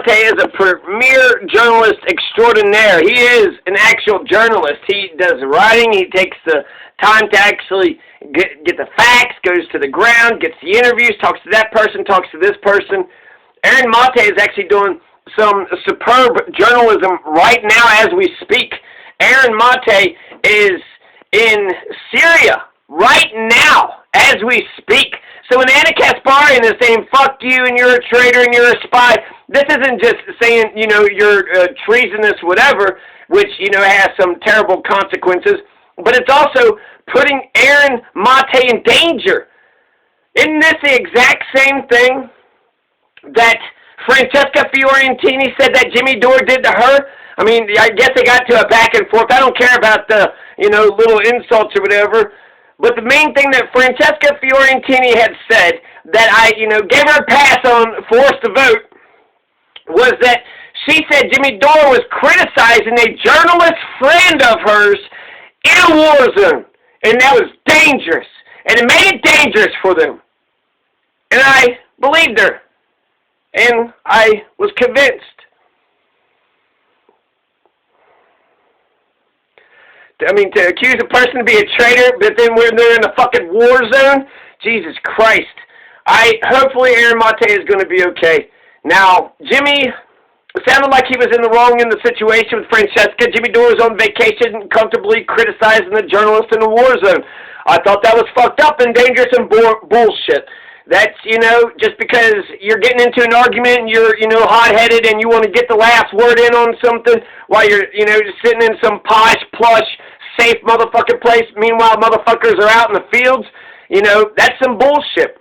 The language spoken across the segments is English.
Mate is a premier journalist extraordinaire. He is an actual journalist. He does the writing. He takes the time to actually get the facts, goes to the ground, gets the interviews, talks to that person, talks to this person. Aaron Mate is actually doing some superb journalism right now as we speak. Aaron Mate is in Syria right now as we speak. So when Anna Kasparian is saying, fuck you and you're a traitor and you're a spy, this isn't just saying, you're treasonous whatever, which, has some terrible consequences, but it's also putting Aaron Mate in danger. Isn't this the exact same thing that Francesca Fiorentini said that Jimmy Dore did to her? I mean, I guess they got to a back and forth. I don't care about the, little insults or whatever. But the main thing that Francesca Fiorentini had said that I, gave her a pass on forced to vote was that she said Jimmy Dore was criticizing a journalist friend of hers in a war zone. And that was dangerous. And it made it dangerous for them. And I believed her. And I was convinced. I mean, to accuse a person to be a traitor, but then when they're in a fucking war zone, Jesus Christ. Hopefully Aaron Mate is going to be okay. Now, Jimmy sounded like he was in the wrong in the situation with Francesca. Jimmy Dore was on vacation, comfortably criticizing the journalist in the war zone. I thought that was fucked up and dangerous and bullshit. That's, just because you're getting into an argument and you're, hot-headed and you want to get the last word in on something while you're, just sitting in some posh, plush, safe motherfucking place. Meanwhile, motherfuckers are out in the fields. That's some bullshit.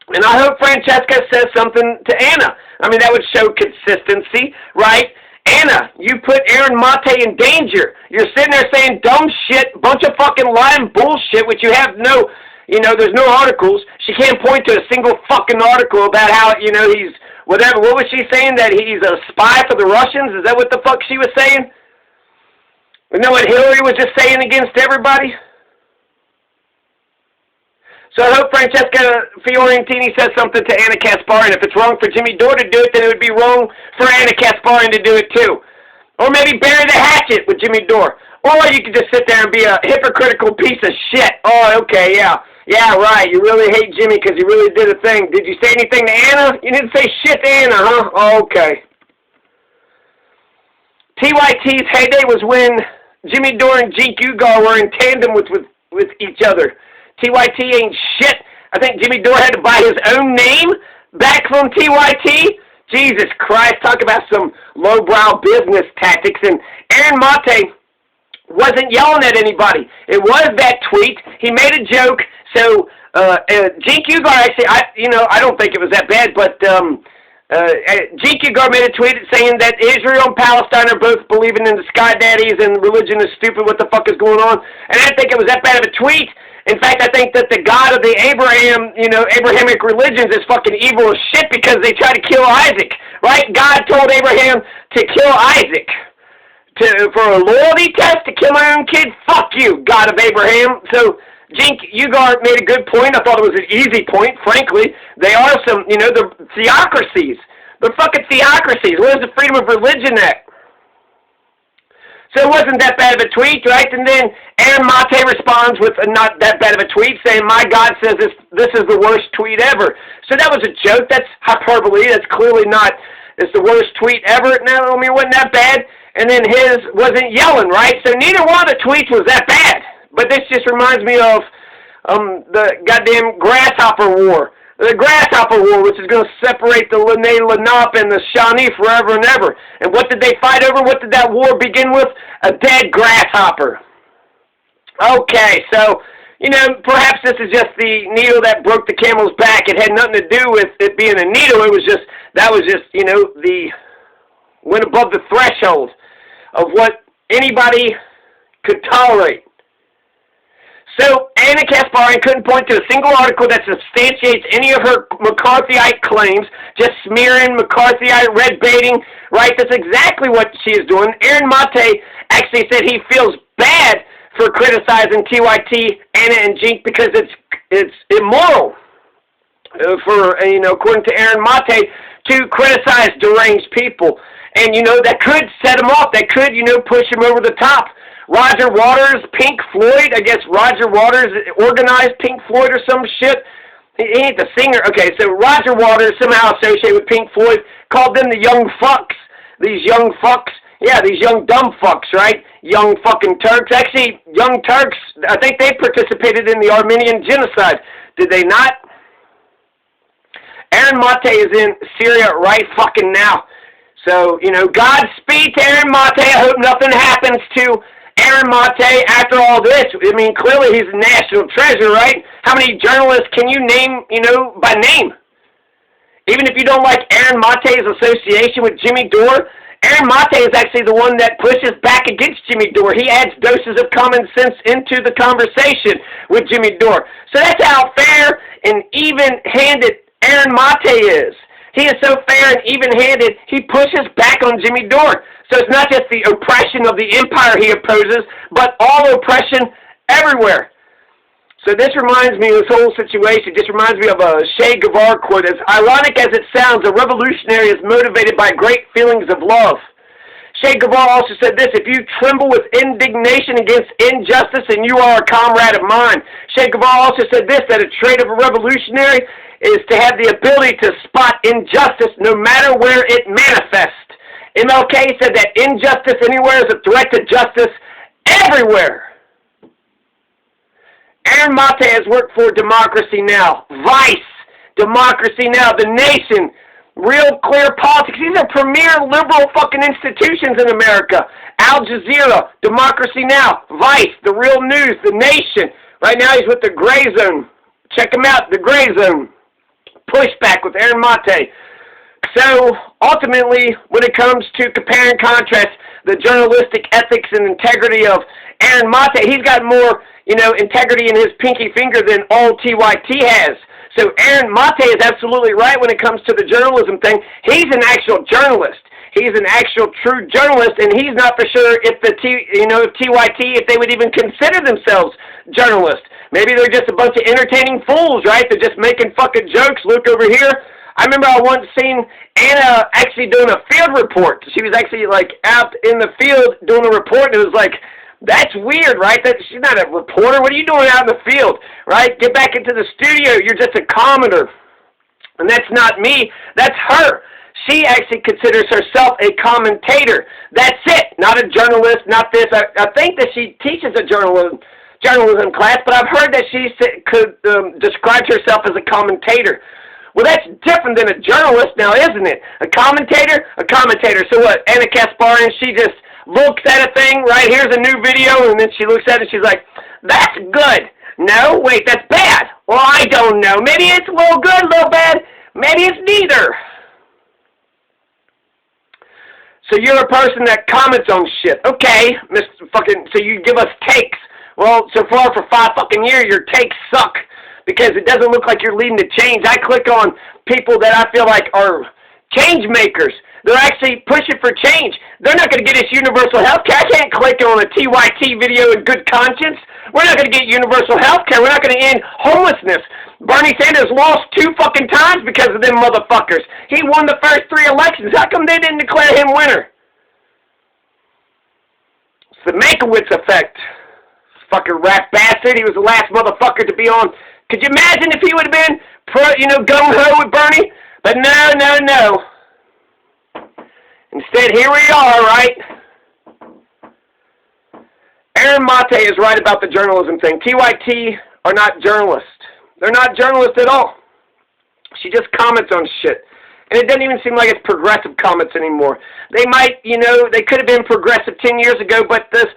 And I hope Francesca says something to Anna. I mean, that would show consistency, right? Anna, you put Aaron Mate in danger. You're sitting there saying dumb shit, bunch of fucking lying bullshit, which you have no... there's no articles. She can't point to a single fucking article about how, he's whatever. What was she saying? That he's a spy for the Russians? Is that what the fuck she was saying? You know what Hillary was just saying against everybody? So I hope Francesca Fiorentini says something to Anna Kasparian. If it's wrong for Jimmy Dore to do it, then it would be wrong for Anna Kasparian to do it too. Or maybe bury the hatchet with Jimmy Dore. Or you could just sit there and be a hypocritical piece of shit. Oh, okay, yeah. Yeah, right. You really hate Jimmy because he really did a thing. Did you say anything to Anna? You didn't say shit to Anna, huh? Oh, okay. TYT's heyday was when Jimmy Dore and Cenk Uygur were in tandem with each other. TYT ain't shit. I think Jimmy Dore had to buy his own name back from TYT. Jesus Christ, talk about some lowbrow business tactics. And Aaron Mate wasn't yelling at anybody. It was that tweet. He made a joke. So, Cenk Uygur, actually, I don't think it was that bad, but Cenk Uygur made a tweet saying that Israel and Palestine are both believing in the sky daddies and religion is stupid. What the fuck is going on? And I didn't think it was that bad of a tweet. In fact, I think that the God of the Abrahamic religions is fucking evil as shit because they try to kill Isaac, right? God told Abraham to kill Isaac. For a loyalty test to kill my own kid? Fuck you, God of Abraham. So, Cenk Uygur made a good point. I thought it was an easy point, frankly. They are some, the theocracies. They're fucking theocracies. Where's the Freedom of Religion Act? So it wasn't that bad of a tweet, right? And then Aaron Mate responds with a not that bad of a tweet saying, my God says this is the worst tweet ever. So that was a joke. That's hyperbole. That's clearly not, it's the worst tweet ever. No, I mean, it wasn't that bad. And then his wasn't yelling, right? So neither one of the tweets was that bad. But this just reminds me of the goddamn Grasshopper War. The Grasshopper War, which is going to separate the Lenape and the Shawnee forever and ever. And what did they fight over? What did that war begin with? A dead grasshopper. Okay, so, perhaps this is just the needle that broke the camel's back. It had nothing to do with it being a needle. It was just, the went above the threshold of what anybody could tolerate. So, Anna Kasparian couldn't point to a single article that substantiates any of her McCarthyite claims, just smearing, McCarthyite, red baiting, right? That's exactly what she is doing. Aaron Mate actually said he feels bad for criticizing TYT, Anna, and Cenk because it's immoral. According to Aaron Mate, to criticize deranged people. And, you know, that could set him off. That could, you know, push him over the top. Roger Waters, Pink Floyd, I guess Roger Waters organized Pink Floyd or some shit. He ain't the singer. Okay, so Roger Waters, somehow associated with Pink Floyd, called them the young fucks. These young fucks. Yeah, these young dumb fucks, right? Young fucking Turks. Actually, young Turks, I think they participated in the Armenian genocide. Did they not? Aaron Mate is in Syria right fucking now. So, you know, Godspeed to Aaron Mate. I hope nothing happens to Aaron Mate after all this. I mean, clearly he's a national treasure, right? How many journalists can you name, you know, by name? Even if you don't like Aaron Mate's association with Jimmy Dore, Aaron Mate is actually the one that pushes back against Jimmy Dore. He adds doses of common sense into the conversation with Jimmy Dore. So that's how fair and even-handed Aaron Mate is. He is so fair and even-handed, he pushes back on Jimmy Dore. So it's not just the oppression of the empire he opposes, but all oppression everywhere. So this reminds me of this whole situation. Just reminds me of a Che Guevara quote. As ironic as it sounds, a revolutionary is motivated by great feelings of love. Che Guevara also said this: if you tremble with indignation against injustice, and you are a comrade of mine. Che Guevara also said this, that a trait of a revolutionary is to have the ability to spot injustice no matter where it manifests. MLK said that injustice anywhere is a threat to justice everywhere. Aaron Mate has worked for Democracy Now!, Vice, Democracy Now!, The Nation, Real Clear Politics. These are premier liberal fucking institutions in America. Al Jazeera, Democracy Now!, Vice, The Real News, The Nation. Right now he's with The Gray Zone. Check him out, The Gray Zone. Pushback with Aaron Mate. So, ultimately, when it comes to compare and contrast the journalistic ethics and integrity of Aaron Mate, he's got more, you know, integrity in his pinky finger than all TYT has. So Aaron Mate is absolutely right when it comes to the journalism thing. He's an actual journalist. He's an actual true journalist, and he's not for sure if the TYT, if they would even consider themselves journalists. Maybe they're just a bunch of entertaining fools, right? They're just making fucking jokes. Look over here. I remember I once seen Anna actually doing a field report. She was actually, like, out in the field doing a report, and it was like, that's weird, right? She's not a reporter. What are you doing out in the field, right? Get back into the studio. You're just a commenter. And that's not me. That's her. She actually considers herself a commentator. That's it. Not a journalist, not this. I think that she teaches a journalism class, but I've heard that she describes herself as a commentator. Well, that's different than a journalist now, isn't it? A commentator? A commentator. So what, Anna Kasparian, she just looks at a thing, right? Here's a new video, and then she looks at it and she's like, that's good. No, wait, that's bad. Well, I don't know. Maybe it's a little good, a little bad. Maybe it's neither. So you're a person that comments on shit. Okay, Mr. Fucking, so you give us takes. Well, so far for 5 fucking years, your takes suck. Because it doesn't look like you're leading to change. I click on people that I feel like are change makers. They're actually pushing for change. They're not going to get us universal health care. I can't click on a TYT video in good conscience. We're not going to get universal health care. We're not going to end homelessness. Bernie Sanders lost 2 fucking times because of them motherfuckers. He won the first 3 elections. How come they didn't declare him winner? It's the Mankiewicz effect. Fucking rat bastard. He was the last motherfucker to be on. Could you imagine if he would have been, gung-ho with Bernie? But no. Instead, here we are, right? Aaron Mate is right about the journalism thing. TYT are not journalists. They're not journalists at all. She just comments on shit. And it doesn't even seem like it's progressive comments anymore. They might, they could have been progressive 10 years ago, but the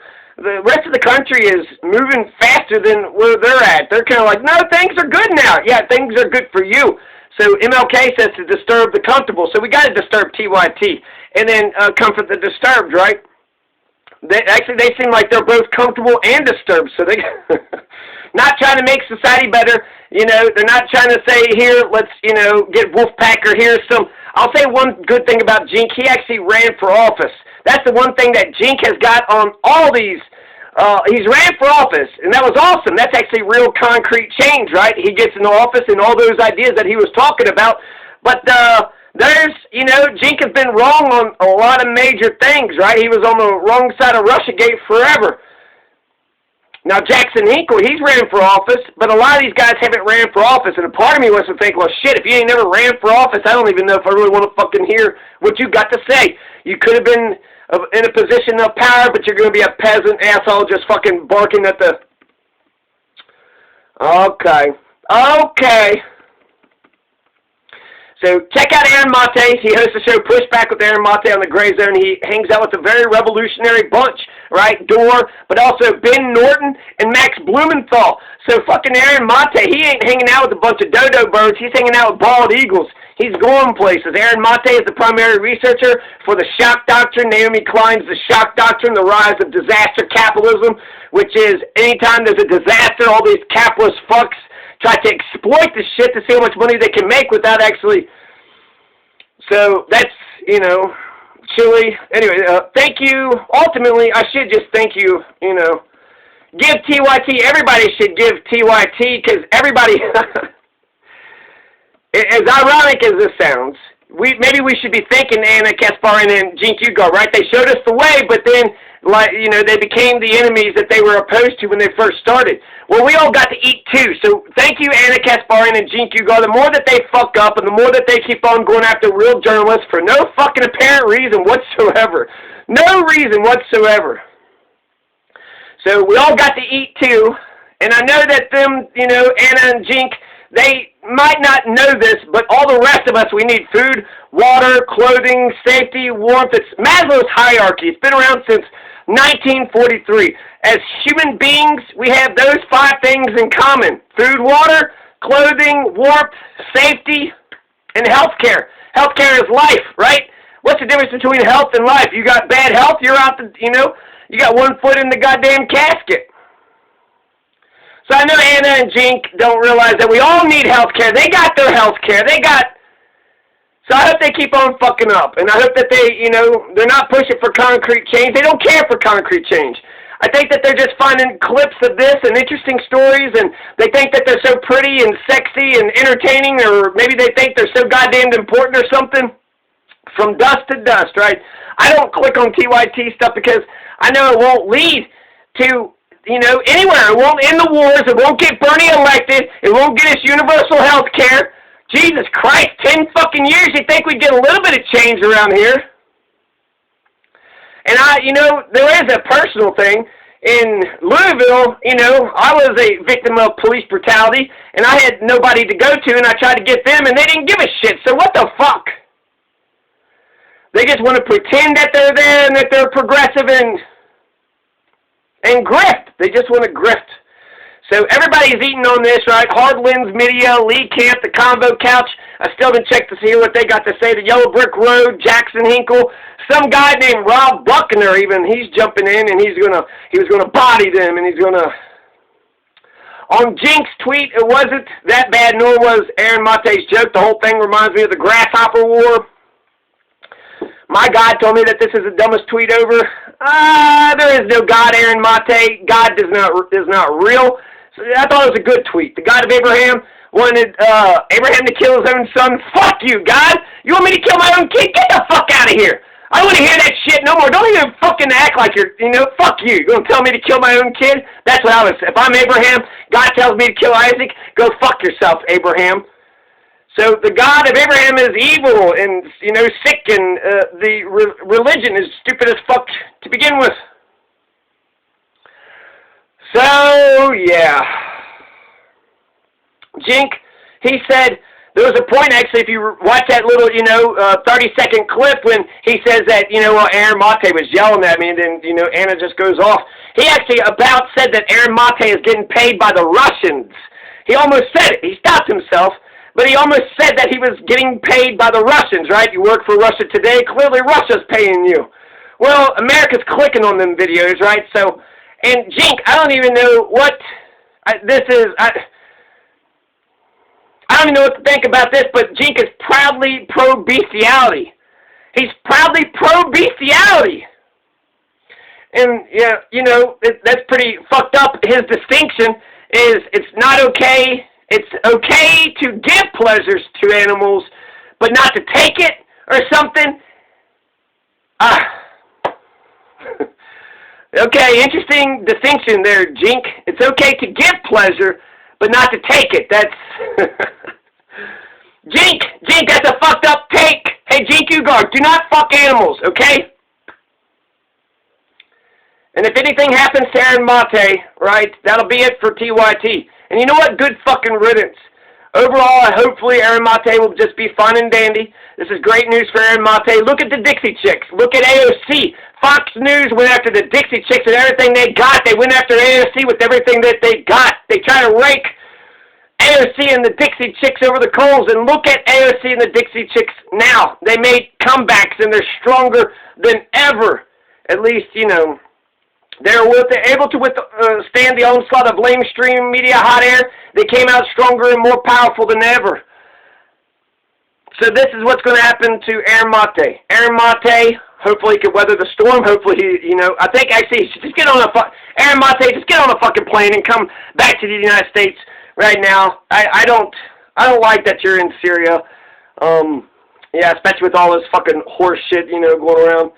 rest of the country is moving faster than where they're at. They're kind of like, no, things are good now. Yeah, things are good for you. So MLK says to disturb the comfortable. So we got to disturb TYT and then comfort the disturbed, right? They seem like they're both comfortable and disturbed. So they not trying to make society better. They're not trying to say, here, let's, get Wolfpack or here's some. I'll say one good thing about Jink. He actually ran for office. That's the one thing that Jink has got on all these. He's ran for office, and that was awesome. That's actually real concrete change, right? He gets into office and all those ideas that he was talking about. But there's, you know, Jink has been wrong on a lot of major things, right? He was on the wrong side of Russiagate forever. Now, Jackson Hinkle, he's ran for office, but a lot of these guys haven't ran for office, and a part of me wants to think, well, shit, if you ain't never ran for office, I don't even know if I really want to fucking hear what you got to say. You could have been in a position of power, but you're going to be a peasant asshole just fucking barking at the... Okay. So check out Aaron Mate. He hosts the show Pushback with Aaron Mate on the Gray Zone. He hangs out with a very revolutionary bunch, right? Dorr, but also Ben Norton and Max Blumenthal. So fucking Aaron Mate, he ain't hanging out with a bunch of dodo birds. He's hanging out with bald eagles. He's going places. Aaron Mate is the primary researcher for the shock doctrine. Naomi Klein's the shock doctrine, the rise of disaster capitalism, which is anytime there's a disaster, all these capitalist fucks try to exploit the shit to see how much money they can make without actually... So, that's, you know, chilly. Anyway, thank you. Ultimately, I should just thank you, you know. Give TYT. Everybody should give TYT, because everybody... as ironic as this sounds, maybe we should be thanking Anna Kasparian and Jink Hugo, right? They showed us the way, but then... like, you know, they became the enemies that they were opposed to when they first started. Well, we all got to eat too. So thank you, Anna Kasparian and Jink Hugo. The more that they fuck up and the more that they keep on going after real journalists for no fucking apparent reason whatsoever. No reason whatsoever. So we all got to eat too. And I know that them, you know, Anna and Jink, they might not know this, but all the rest of us, we need food, water, clothing, safety, warmth. It's Maslow's hierarchy. It's been around since 1943. As human beings, we have those 5 things in common. Food, water, clothing, warmth, safety, and healthcare. Healthcare is life, right? What's the difference between health and life? You got bad health, you're out the, you know, you got 1 foot in the goddamn casket. So I know Anna and Jink don't realize that we all need healthcare. They got their healthcare. So I hope they keep on fucking up. And I hope that they, you know, they're not pushing for concrete change. They don't care for concrete change. I think that they're just finding clips of this and interesting stories, and they think that they're so pretty and sexy and entertaining, or maybe they think they're so goddamn important or something. From dust to dust, right? I don't click on TYT stuff because I know it won't lead to, you know, anywhere. It won't end the wars. It won't get Bernie elected. It won't get us universal health care. Jesus Christ, 10 fucking years, you think we'd get a little bit of change around here? And you know, there is a personal thing. In Louisville, you know, I was a victim of police brutality, and I had nobody to go to, and I tried to get them, and they didn't give a shit. So what the fuck? They just want to pretend that they're there and that they're progressive and grift. They just want to grift. So everybody's eating on this, right? Hardlands Media, Lee Camp, The Convo Couch. I still haven't checked to see what they got to say. The Yellow Brick Road, Jackson Hinkle. Some guy named Rob Buckner even, he's jumping in and he was gonna body them, and he's gonna... On Jink's tweet, it wasn't that bad, nor was Aaron Mate's joke. The whole thing reminds me of the Grasshopper War. My God told me that this is the dumbest tweet ever. There is no God, Aaron Mate. God is not real. So I thought it was a good tweet. The God of Abraham wanted Abraham to kill his own son. Fuck you, God. You want me to kill my own kid? Get the fuck out of here. I don't want to hear that shit no more. Don't even fucking act like you're, you know, fuck you. You're going to tell me to kill my own kid? That's what I was. If I'm Abraham, God tells me to kill Isaac, go fuck yourself, Abraham. So the God of Abraham is evil and, you know, sick, and the religion is stupid as fuck to begin with. So, yeah. Jink, he said, there was a point, actually, if you watch that little, you know, 30-second clip when he says that, you know, Aaron Mate was yelling at me, and then, you know, Anna just goes off. He actually about said that Aaron Mate is getting paid by the Russians. He almost said it. He stopped himself. But he almost said that he was getting paid by the Russians, right? You work for Russia Today. Clearly Russia's paying you. Well, America's clicking on them videos, right? So, and Jink, I don't even know what this is. I don't even know what to think about this, but Jink is proudly pro-bestiality. He's proudly pro-bestiality. And, yeah, you know, that's pretty fucked up. His distinction is it's not okay. It's okay to give pleasures to animals, but not to take it or something? Okay, interesting distinction there, Jink. It's okay to give pleasure, but not to take it. That's... Jink, that's a fucked up take. Hey, Jink Ugard, do not fuck animals, okay? And if anything happens to Aaron Mate, right, that'll be it for TYT. And you know what? Good fucking riddance. Overall, hopefully Aaron Mate will just be fun and dandy. This is great news for Aaron Mate. Look at the Dixie Chicks. Look at AOC. Fox News went after the Dixie Chicks and everything they got. They went after AOC with everything that they got. They try to rake AOC and the Dixie Chicks over the coals, and look at AOC and the Dixie Chicks now. They made comebacks, and they're stronger than ever. At least, you know, they're able to withstand the onslaught of lamestream media hot air. They came out stronger and more powerful than ever. So this is what's going to happen to Aaron Mate. Aaron Mate, hopefully he can weather the storm. Hopefully he, you know, I think actually he should just get on Aaron Mate, just get on a fucking plane and come back to the United States right now. I don't like that you're in Syria. Yeah, especially with all this fucking horse shit, you know, going around.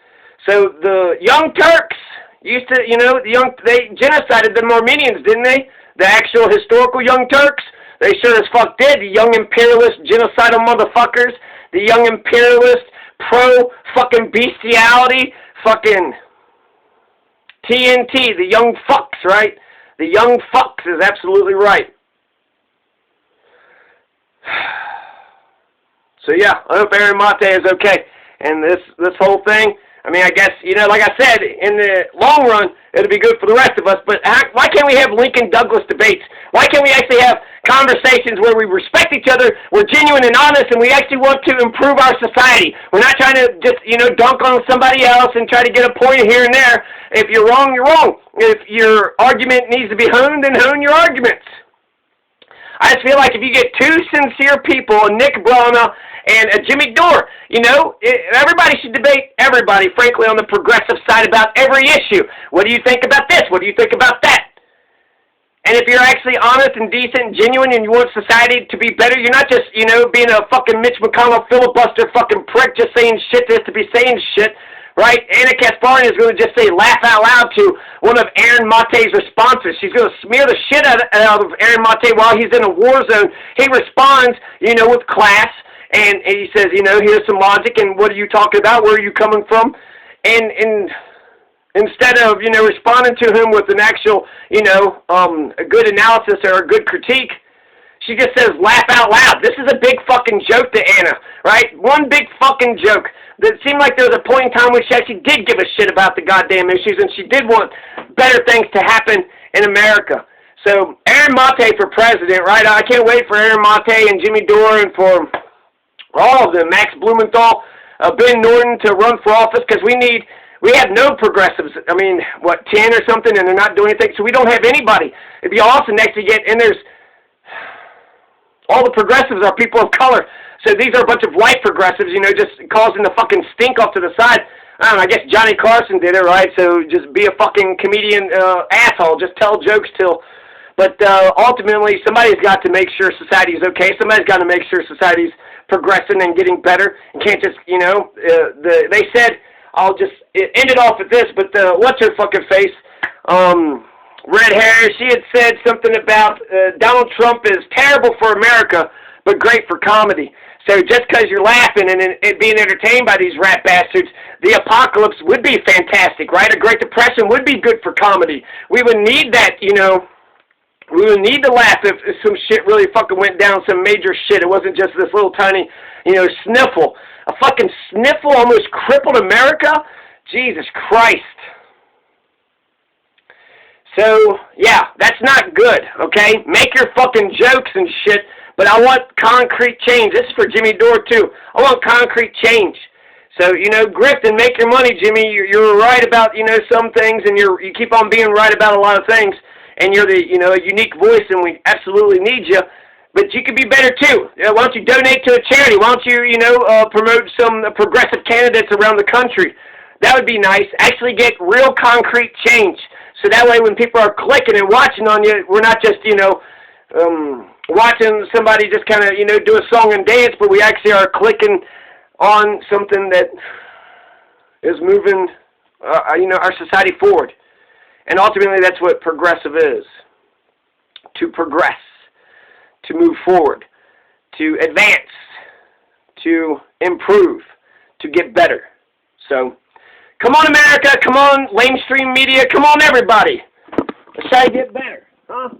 So the Young Turks used to, you know, they genocided the Armenians, didn't they? The actual historical Young Turks. They sure as fuck did. The young imperialist genocidal motherfuckers. The young imperialist pro-fucking bestiality fucking TNT. The young fucks, right? The young fucks is absolutely right. So yeah, I hope Aaron Mate is okay. And this whole thing, I mean, I guess, you know, like I said, in the long run, it'll be good for the rest of us, but why can't we have Lincoln Douglas debates? Why can't we actually have conversations where we respect each other, we're genuine and honest, and we actually want to improve our society? We're not trying to just, you know, dunk on somebody else and try to get a point here and there. If you're wrong, you're wrong. If your argument needs to be honed, then hone your arguments. I just feel like if you get two sincere people, Nick Brana and Jimmy Dore, you know, everybody should debate everybody, frankly, on the progressive side about every issue. What do you think about this? What do you think about that? And if you're actually honest and decent and genuine and you want society to be better, you're not just, you know, being a fucking Mitch McConnell filibuster fucking prick just saying shit just to be saying shit. Right? Anna Kasparian is going to just say laugh out loud to one of Aaron Mate's responses. She's going to smear the shit out of Aaron Mate while he's in a war zone. He responds, you know, with class, and he says, you know, here's some logic, and what are you talking about? Where are you coming from? And instead of, you know, responding to him with an actual, you know, a good analysis or a good critique, she just says laugh out loud. This is a big fucking joke to Anna, right? One big fucking joke. It seemed like there was a point in time where she actually did give a shit about the goddamn issues, and she did want better things to happen in America. So, Aaron Mate for president, right? I can't wait for Aaron Mate and Jimmy Dore and for all of them, Max Blumenthal, Ben Norton to run for office, because we have no progressives. I mean, what, 10 or something, and they're not doing anything, so we don't have anybody. It'd be awesome next to get, and there's, all the progressives are people of color. So these are a bunch of white progressives, you know, just causing the fucking stink off to the side. I don't know, I guess Johnny Carson did it, right? So just be a fucking comedian asshole. Just tell jokes till... But ultimately, somebody's got to make sure society's okay. Somebody's got to make sure society's progressing and getting better. And can't just, you know... they said, I'll just end it off with this, but what's her fucking face? Red hair, she had said something about Donald Trump is terrible for America, but great for comedy. So just because you're laughing and being entertained by these rat bastards, the apocalypse would be fantastic, right? A Great Depression would be good for comedy. We would need that, you know, we would need to laugh if some shit really fucking went down, some major shit. It wasn't just this little tiny, you know, sniffle. A fucking sniffle almost crippled America? Jesus Christ. So, yeah, that's not good, okay? Make your fucking jokes and shit, but I want concrete change. This is for Jimmy Dore, too. I want concrete change. So, you know, grift and make your money, Jimmy. You're right about, you know, some things, and you keep on being right about a lot of things, and you're the, you know, a unique voice, and we absolutely need you. But you could be better, too. Why don't you donate to a charity? Why don't you, you know, promote some progressive candidates around the country? That would be nice. Actually get real concrete change. So that way when people are clicking and watching on you, we're not just, you know, watching somebody just kind of, do a song and dance, but we actually are clicking on something that is moving, our society forward. And ultimately, that's what progressive is. To progress, to move forward, to advance, to improve, to get better. So, come on, America, come on, mainstream media, come on, everybody. Let's try to get better, huh?